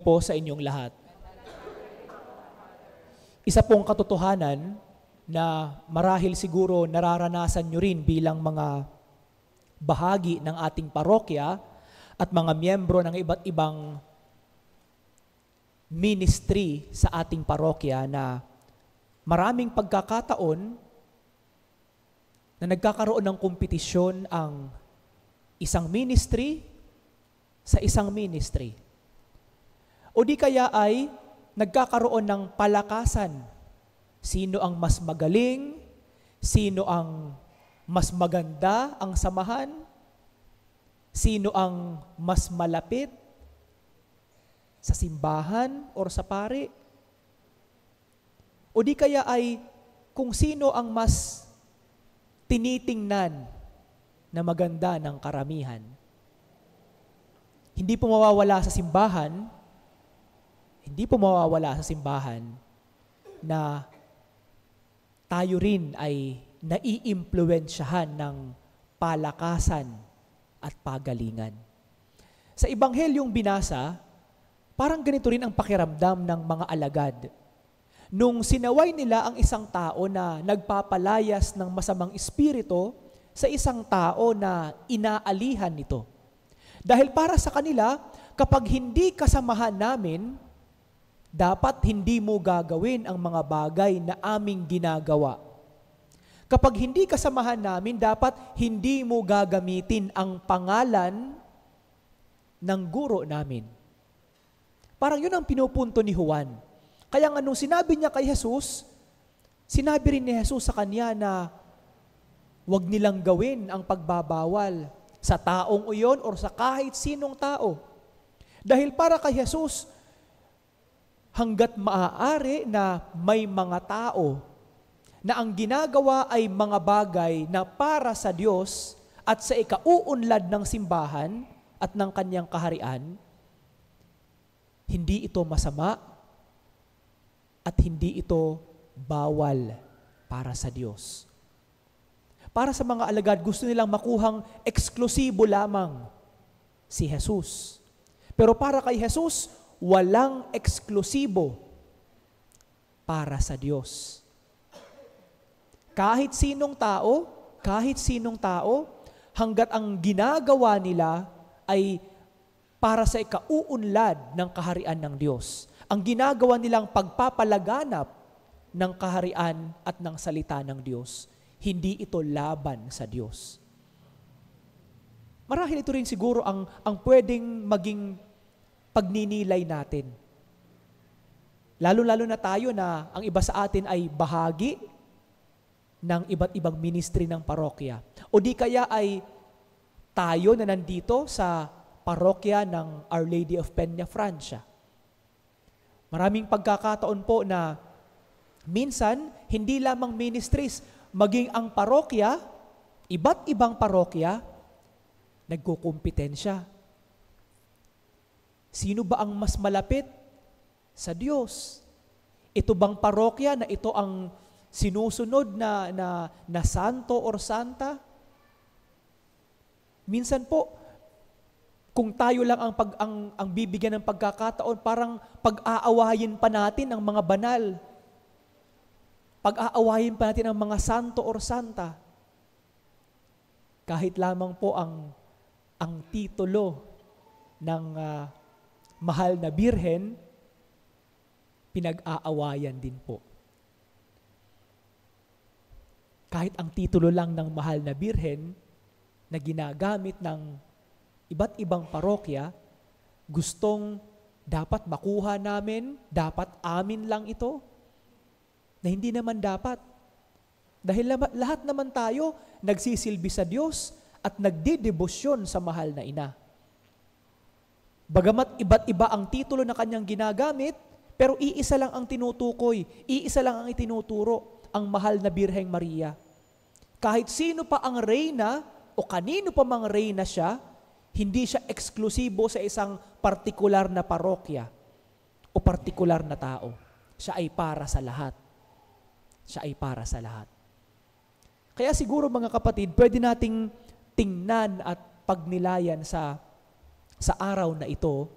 po sa inyong lahat. Isa pong katotohanan na marahil siguro nararanasan nyo rin bilang mga bahagi ng ating parokya at mga miyembro ng iba't ibang ministry sa ating parokya na maraming pagkakataon na nagkakaroon ng kompetisyon ang isang ministry sa isang ministry. O di kaya ay nagkakaroon ng palakasan. Sino ang mas magaling? Sino ang mas maganda ang samahan? Sino ang mas malapit sa simbahan o sa pari? O di kaya ay kung sino ang mas tinitingnan na maganda ng karamihan. Hindi po mawawala sa simbahan na tayo rin ay naiimpluwensyahan ng palakasan at pagalingan. Sa Ebanghelyong binasa, parang ganito rin ang pakiramdam ng mga alagad. Nung sinaway nila ang isang tao na nagpapalayas ng masamang espiritu sa isang tao na inaalihan nito. Dahil para sa kanila, kapag hindi kasamahan namin, dapat hindi mo gagawin ang mga bagay na aming ginagawa. Kapag hindi kasamahan namin, dapat hindi mo gagamitin ang pangalan ng guro namin. Parang yun ang pinupunto ni Juan. Kaya nga nung sinabi niya kay Jesus, sinabi rin ni Jesus sa kanya na huwag nilang gawin ang pagbabawal sa taong iyon o sa kahit sinong tao. Dahil para kay Jesus, hanggat maaari na may mga tao na ang ginagawa ay mga bagay na para sa Diyos at sa ikauunlad ng simbahan at ng kanyang kaharian, hindi ito masama at hindi ito bawal para sa Diyos. Para sa mga alagad, gusto nilang makuhang eksklusibo lamang si Jesus. Pero para kay Jesus, walang eksklusibo para sa Diyos. Kahit sinong tao, hanggat ang ginagawa nila ay para sa ikauunlad ng kaharian ng Diyos. Ang ginagawa nilang pagpapalaganap ng kaharian at ng salita ng Diyos, hindi ito laban sa Diyos. Marahil ito rin siguro ang pwedeng maging pagninilay natin. Lalo-lalo na tayo na ang iba sa atin ay bahagi ng iba't ibang ministry ng parokya. O di kaya ay tayo na nandito sa parokya ng Our Lady of Peña, Francia. Maraming pagkakataon po na minsan, hindi lamang ministries, maging ang parokya, iba't ibang parokya, nagkukumpetensya. Sino ba ang mas malapit sa Diyos? Ito bang parokya na ito ang sinusunod na santo or santa? Minsan po, kung tayo lang ang bibigyan ng pagkakataon, parang pag-aawayin pa natin ang mga banal. Pag-aawayin pa natin ang mga santo or santa. Kahit lamang po ang titulo ng mahal na birhen, pinag-aawayan din po. Kahit ang titulo lang ng mahal na birhen na ginagamit ng iba't ibang parokya, gustong dapat makuha namin, dapat amin lang ito, na hindi naman dapat. Dahil lahat naman tayo nagsisilbi sa Diyos at nagdedebosyon sa mahal na ina. Bagamat iba't iba ang titulo na kanyang ginagamit, pero iisa lang ang tinutukoy, iisa lang ang itinuturo, ang mahal na Birheng Maria. Kahit sino pa ang reyna o kanino pa mang reyna siya, hindi siya eksklusibo sa isang partikular na parokya o partikular na tao. Siya ay para sa lahat. Siya ay para sa lahat. Kaya siguro mga kapatid, pwede nating tingnan at pagnilayan sa araw na ito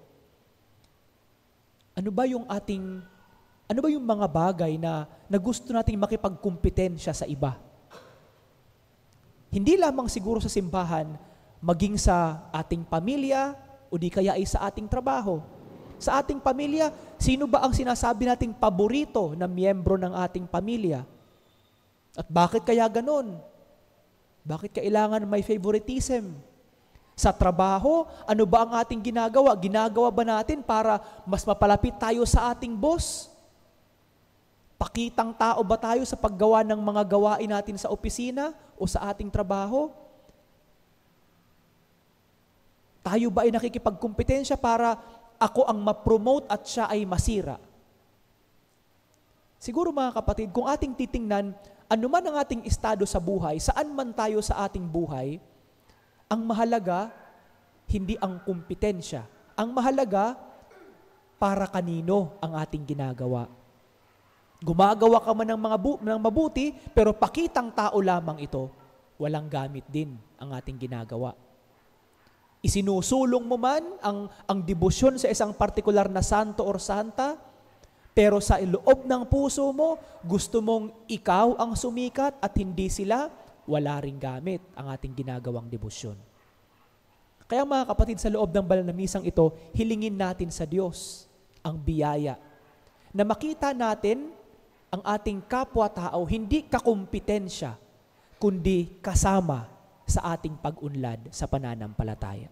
ano ba yung mga bagay na gusto nating makipagkumpetensya sa iba? Hindi lamang siguro sa simbahan, maging sa ating pamilya o di kaya ay sa ating trabaho. Sa ating pamilya, sino ba ang sinasabi nating paborito na miyembro ng ating pamilya? At bakit kaya ganon? Bakit kailangan may favoritism? Sa trabaho, ano ba ang ating ginagawa? Ginagawa ba natin para mas mapalapit tayo sa ating boss? Pakitang tao ba tayo sa paggawa ng mga gawain natin sa opisina o sa ating trabaho? Tayo ba ay nakikipagkumpetensya para ako ang ma-promote at siya ay masira? Siguro mga kapatid, kung ating titingnan, ano man ang ating estado sa buhay, saan man tayo sa ating buhay, ang mahalaga, hindi ang kumpetensya. Ang mahalaga, para kanino ang ating ginagawa. Gumagawa ka man ng mabuti, pero pakitang tao lamang ito, walang gamit din ang ating ginagawa. Isinusulong mo man ang debosyon sa isang partikular na santo or santa, pero sa loob ng puso mo, gusto mong ikaw ang sumikat at hindi sila, wala ring gamit ang ating ginagawang debosyon. Kaya mga kapatid, sa loob ng banal na misang ito, hilingin natin sa Diyos ang biyaya na makita natin ang ating kapwa-tao hindi kakumpetensya, kundi kasama sa ating pag-unlad sa pananampalataya.